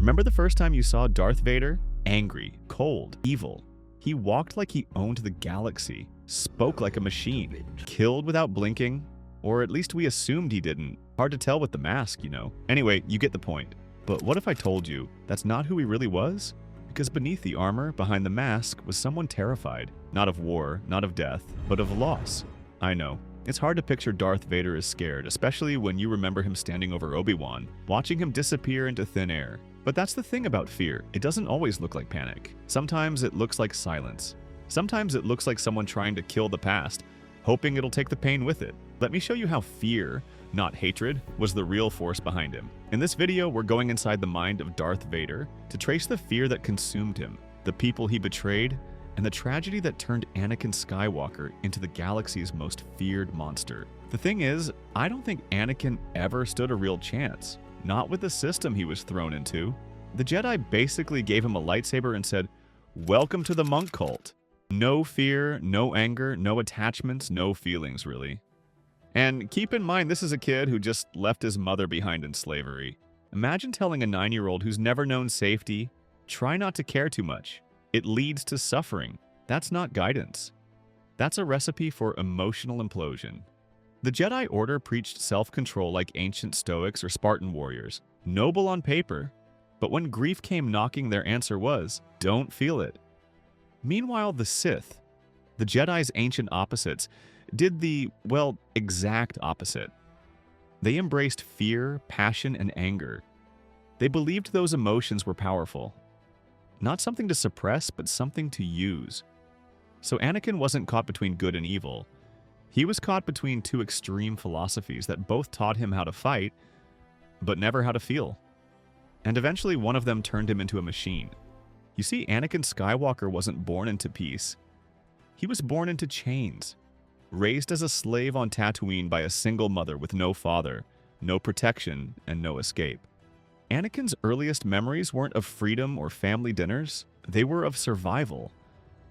Remember the first time you saw Darth Vader? Angry, cold, evil. He walked like he owned the galaxy, spoke like a machine, killed without blinking, or at least we assumed he didn't. Hard to tell with the mask, you know. Anyway, you get the point. But what if I told you that's not who he really was? Because beneath the armor, behind the mask, was someone terrified. Not of war, not of death, but of loss. I know. It's hard to picture Darth Vader as scared, especially when you remember him standing over Obi-Wan, watching him disappear into thin air. But that's the thing about fear. It doesn't always look like panic. Sometimes it looks like silence. Sometimes it looks like someone trying to kill the past, hoping it'll take the pain with it. Let me show you how fear, not hatred, was the real force behind him. In this video, we're going inside the mind of Darth Vader to trace the fear that consumed him, the people he betrayed, and the tragedy that turned Anakin Skywalker into the galaxy's most feared monster. The thing is, I don't think Anakin ever stood a real chance. Not with the system he was thrown into. The Jedi basically gave him a lightsaber and said, "Welcome to the monk cult." No fear, no anger, no attachments, no feelings, really. And keep in mind, this is a kid who just left his mother behind in slavery. Imagine telling a 9-year-old who's never known safety, try not to care too much. It leads to suffering. That's not guidance. That's a recipe for emotional implosion. The Jedi Order preached self-control like ancient Stoics or Spartan warriors. Noble on paper, but when grief came knocking, their answer was, don't feel it. Meanwhile, the Sith, the Jedi's ancient opposites, did the, well, exact opposite. They embraced fear, passion, and anger. They believed those emotions were powerful. Not something to suppress, but something to use. So Anakin wasn't caught between good and evil. He was caught between two extreme philosophies that both taught him how to fight, but never how to feel. And eventually one of them turned him into a machine. You see, Anakin Skywalker wasn't born into peace. He was born into chains. Raised as a slave on Tatooine by a single mother with no father, no protection, and no escape. Anakin's earliest memories weren't of freedom or family dinners. They were of survival,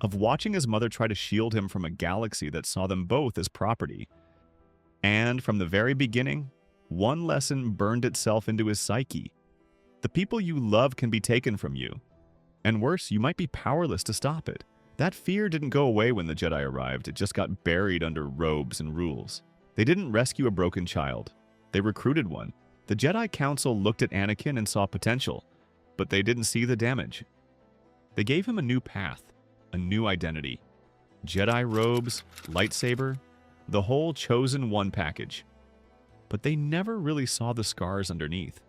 of watching his mother try to shield him from a galaxy that saw them both as property. And from the very beginning, one lesson burned itself into his psyche. The people you love can be taken from you. And worse, you might be powerless to stop it. That fear didn't go away when the Jedi arrived. It just got buried under robes and rules. They didn't rescue a broken child. They recruited one. The Jedi Council looked at Anakin and saw potential, but they didn't see the damage. They gave him a new path, a new identity. Jedi robes, lightsaber, the whole chosen one package. But they never really saw the scars underneath.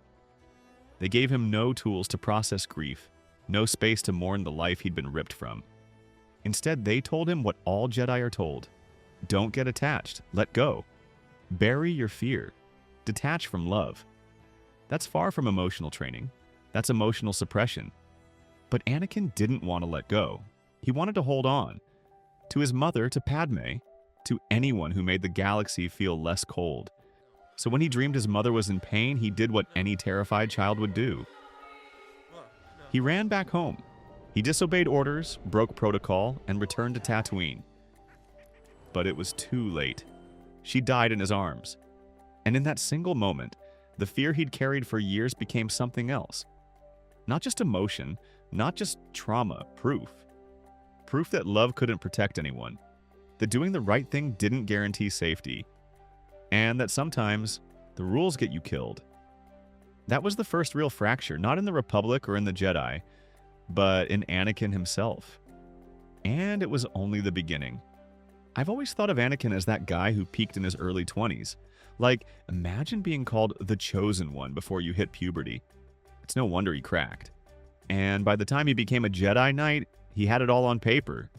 They gave him no tools to process grief, no space to mourn the life he'd been ripped from. Instead, they told him what all Jedi are told. Don't get attached. Let go. Bury your fear. Detach from love. That's far from emotional training. That's emotional suppression. But Anakin didn't want to let go. He wanted to hold on. To his mother, to Padme, to anyone who made the galaxy feel less cold. So when he dreamed his mother was in pain, he did what any terrified child would do. He ran back home. He disobeyed orders, broke protocol, and returned to Tatooine. But it was too late. She died in his arms. And in that single moment, the fear he'd carried for years became something else. Not just emotion, not just trauma, proof. Proof that love couldn't protect anyone, that doing the right thing didn't guarantee safety, and that sometimes the rules get you killed. That was the first real fracture, not in the Republic or in the Jedi, but in Anakin himself. And it was only the beginning. I've always thought of Anakin as that guy who peaked in his early 20s. Like, imagine being called the Chosen One before you hit puberty. It's no wonder he cracked. And by the time he became a Jedi Knight, he had it all on paper.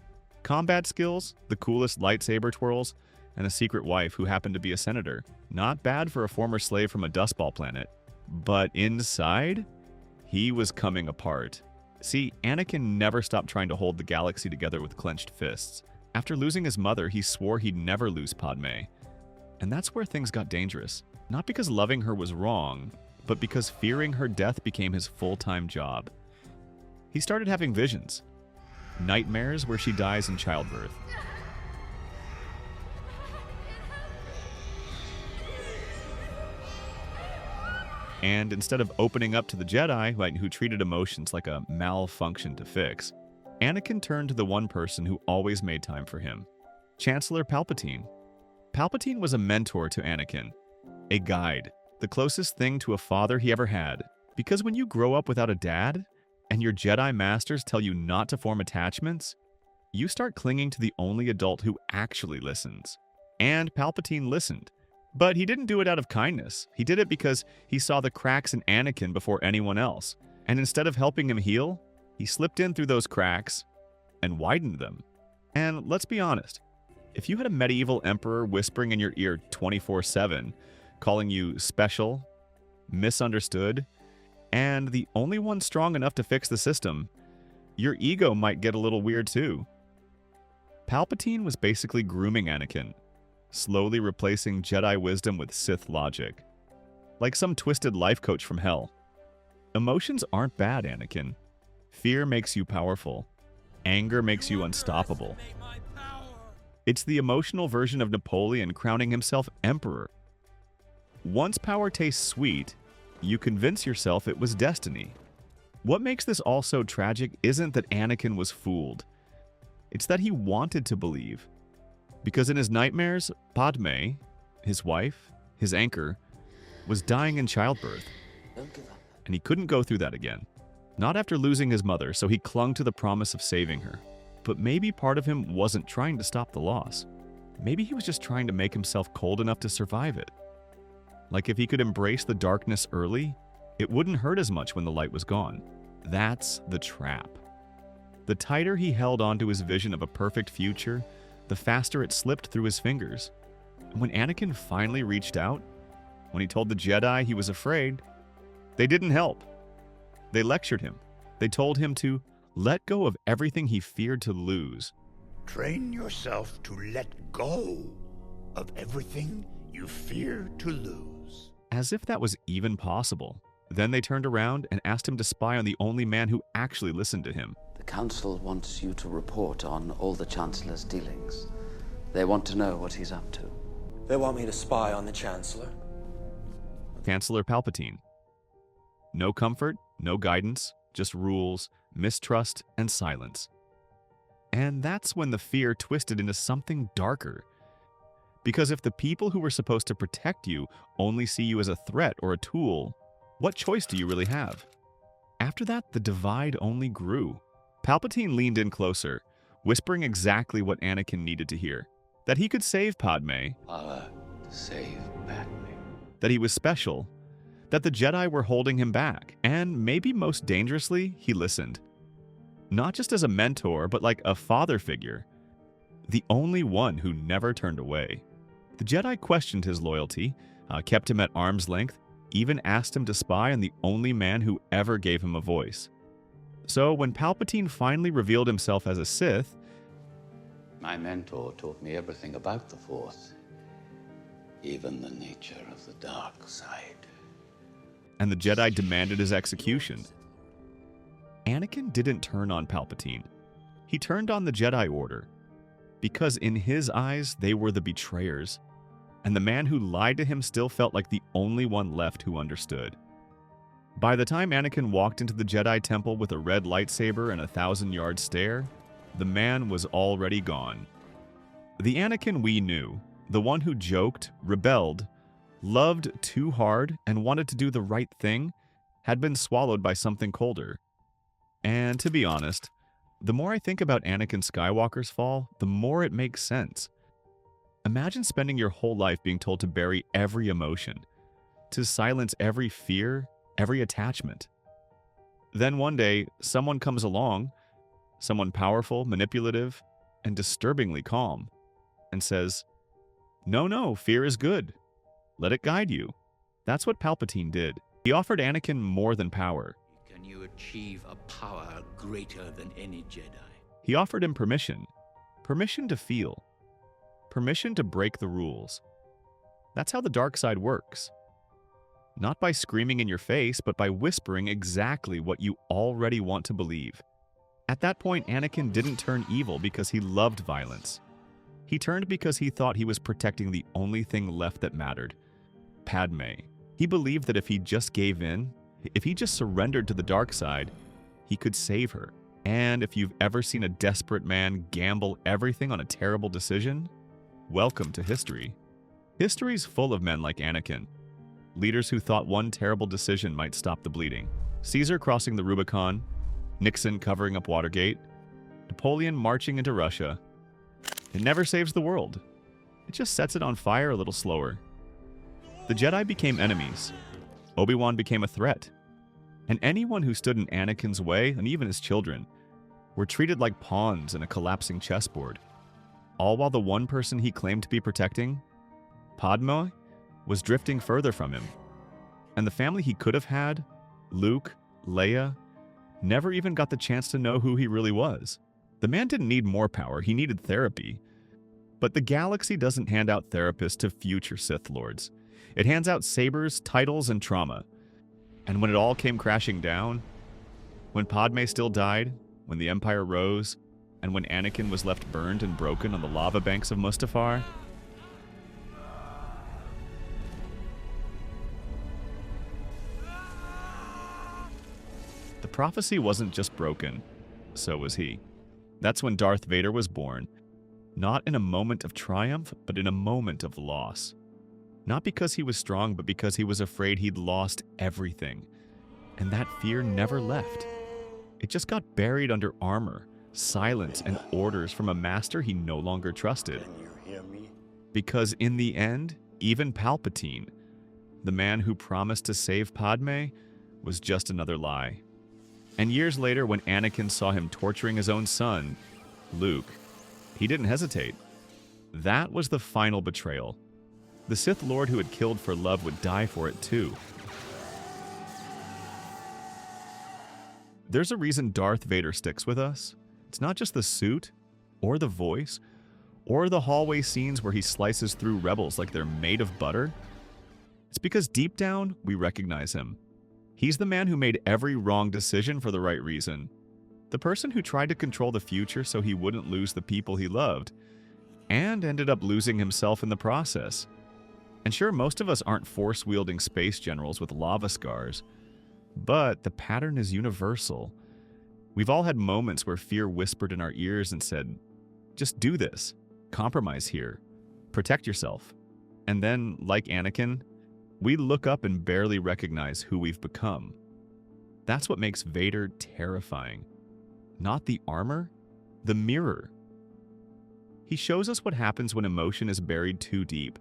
Combat skills, the coolest lightsaber twirls, and a secret wife who happened to be a senator. Not bad for a former slave from a dustball planet. But inside, he was coming apart. See, Anakin never stopped trying to hold the galaxy together with clenched fists. After losing his mother, he swore he'd never lose Padme. And that's where things got dangerous. Not because loving her was wrong, but because fearing her death became his full-time job. He started having visions. Nightmares where she dies in childbirth. And instead of opening up to the Jedi, who treated emotions like a malfunction to fix, Anakin turned to the one person who always made time for him, Chancellor Palpatine. Palpatine was a mentor to Anakin, a guide, the closest thing to a father he ever had. Because when you grow up without a dad, and your Jedi masters tell you not to form attachments, you start clinging to the only adult who actually listens. And Palpatine listened. But he didn't do it out of kindness. He did it because he saw the cracks in Anakin before anyone else. And instead of helping him heal, he slipped in through those cracks and widened them. And let's be honest, if you had a medieval emperor whispering in your ear 24/7, calling you special, misunderstood, and the only one strong enough to fix the system, your ego might get a little weird too. Palpatine was basically grooming Anakin, slowly replacing Jedi wisdom with Sith logic. Like some twisted life coach from hell. Emotions aren't bad, Anakin. Fear makes you powerful. Anger makes you unstoppable. It's the emotional version of Napoleon crowning himself emperor. Once power tastes sweet, you convince yourself it was destiny. What makes this all so tragic isn't that Anakin was fooled. It's that he wanted to believe. Because in his nightmares, Padme, his wife, his anchor, was dying in childbirth. And he couldn't go through that again. Not after losing his mother, so he clung to the promise of saving her. But maybe part of him wasn't trying to stop the loss. Maybe he was just trying to make himself cold enough to survive it. Like if he could embrace the darkness early, it wouldn't hurt as much when the light was gone. That's the trap. The tighter he held onto his vision of a perfect future, the faster it slipped through his fingers. And when Anakin finally reached out, when he told the Jedi he was afraid, they didn't help. They lectured him. They told him to let go of everything he feared to lose. Train yourself to let go of everything you fear to lose. As if that was even possible. Then they turned around and asked him to spy on the only man who actually listened to him. The Council wants you to report on all the Chancellor's dealings. They want to know what he's up to. They want me to spy on the Chancellor? Chancellor Palpatine. No comfort, no guidance, just rules, mistrust, and silence. And that's when the fear twisted into something darker. Because if the people who were supposed to protect you only see you as a threat or a tool, what choice do you really have? After that, the divide only grew. Palpatine leaned in closer, whispering exactly what Anakin needed to hear. That he could save Padme. Power to save Padme. That he was special. That the Jedi were holding him back. And maybe most dangerously, he listened. Not just as a mentor, but like a father figure. The only one who never turned away. The Jedi questioned his loyalty, kept him at arm's length, even asked him to spy on the only man who ever gave him a voice. So when Palpatine finally revealed himself as a Sith, My mentor taught me everything about the Force, even the nature of the dark side. And the Jedi demanded his execution. Anakin didn't turn on Palpatine. He turned on the Jedi Order. Because in his eyes, they were the betrayers. And the man who lied to him still felt like the only one left who understood. By the time Anakin walked into the Jedi Temple with a red lightsaber and a 1,000-yard stare, the man was already gone. The Anakin we knew, the one who joked, rebelled, loved too hard, and wanted to do the right thing, had been swallowed by something colder. And to be honest, the more I think about Anakin Skywalker's fall, the more it makes sense. Imagine spending your whole life being told to bury every emotion, to silence every fear, every attachment. Then one day, someone comes along, someone powerful, manipulative, and disturbingly calm, and says, No, fear is good. Let it guide you. That's what Palpatine did. He offered Anakin more than power. Can you achieve a power greater than any Jedi? He offered him permission. Permission to feel. Permission to break the rules. That's how the dark side works. Not by screaming in your face, but by whispering exactly what you already want to believe. At that point, Anakin didn't turn evil because he loved violence. He turned because he thought he was protecting the only thing left that mattered. Padme. He believed that if he just gave in, if he just surrendered to the dark side, he could save her. And if you've ever seen a desperate man gamble everything on a terrible decision, welcome to history. History's full of men like Anakin, leaders who thought one terrible decision might stop the bleeding. Caesar crossing the Rubicon, Nixon covering up Watergate, Napoleon marching into Russia. It never saves the world. It just sets it on fire a little slower. The Jedi became enemies. Obi-Wan became a threat. And anyone who stood in Anakin's way, and even his children, were treated like pawns in a collapsing chessboard. All while the one person he claimed to be protecting, Padme, was drifting further from him. And the family he could have had, Luke, Leia, never even got the chance to know who he really was. The man didn't need more power, he needed therapy. But the galaxy doesn't hand out therapists to future Sith Lords. It hands out sabers, titles, and trauma. And when it all came crashing down, when Padme still died, when the Empire rose, and when Anakin was left burned and broken on the lava banks of Mustafar, the prophecy wasn't just broken, so was he. That's when Darth Vader was born, not in a moment of triumph, but in a moment of loss. Not because he was strong, but because he was afraid he'd lost everything. And that fear never left. It just got buried under armor, silence, and orders from a master he no longer trusted. Can you hear me? Because in the end, even Palpatine, the man who promised to save Padme, was just another lie. And years later, when Anakin saw him torturing his own son, Luke, he didn't hesitate. That was the final betrayal. The Sith Lord who had killed for love would die for it too. There's a reason Darth Vader sticks with us. It's not just the suit, or the voice, or the hallway scenes where he slices through rebels like they're made of butter. It's because deep down, we recognize him. He's the man who made every wrong decision for the right reason. The person who tried to control the future so he wouldn't lose the people he loved, and ended up losing himself in the process. And sure, most of us aren't force-wielding space generals with lava scars, but the pattern is universal. We've all had moments where fear whispered in our ears and said, just do this, compromise here, protect yourself. And then, like Anakin, we look up and barely recognize who we've become. That's what makes Vader terrifying. Not the armor, the mirror. He shows us what happens when emotion is buried too deep,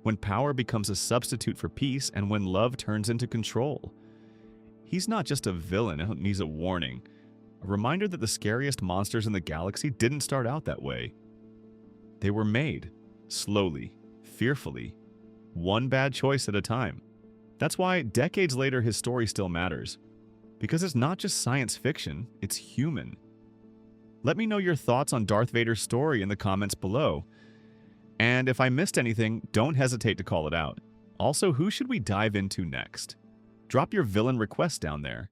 when power becomes a substitute for peace, and when love turns into control. He's not just a villain, he's a warning. A reminder that the scariest monsters in the galaxy didn't start out that way. They were made, slowly, fearfully, one bad choice at a time. That's why decades later his story still matters. Because it's not just science fiction, it's human. Let me know your thoughts on Darth Vader's story in the comments below. And if I missed anything, don't hesitate to call it out. Also, who should we dive into next? Drop your villain requests down there.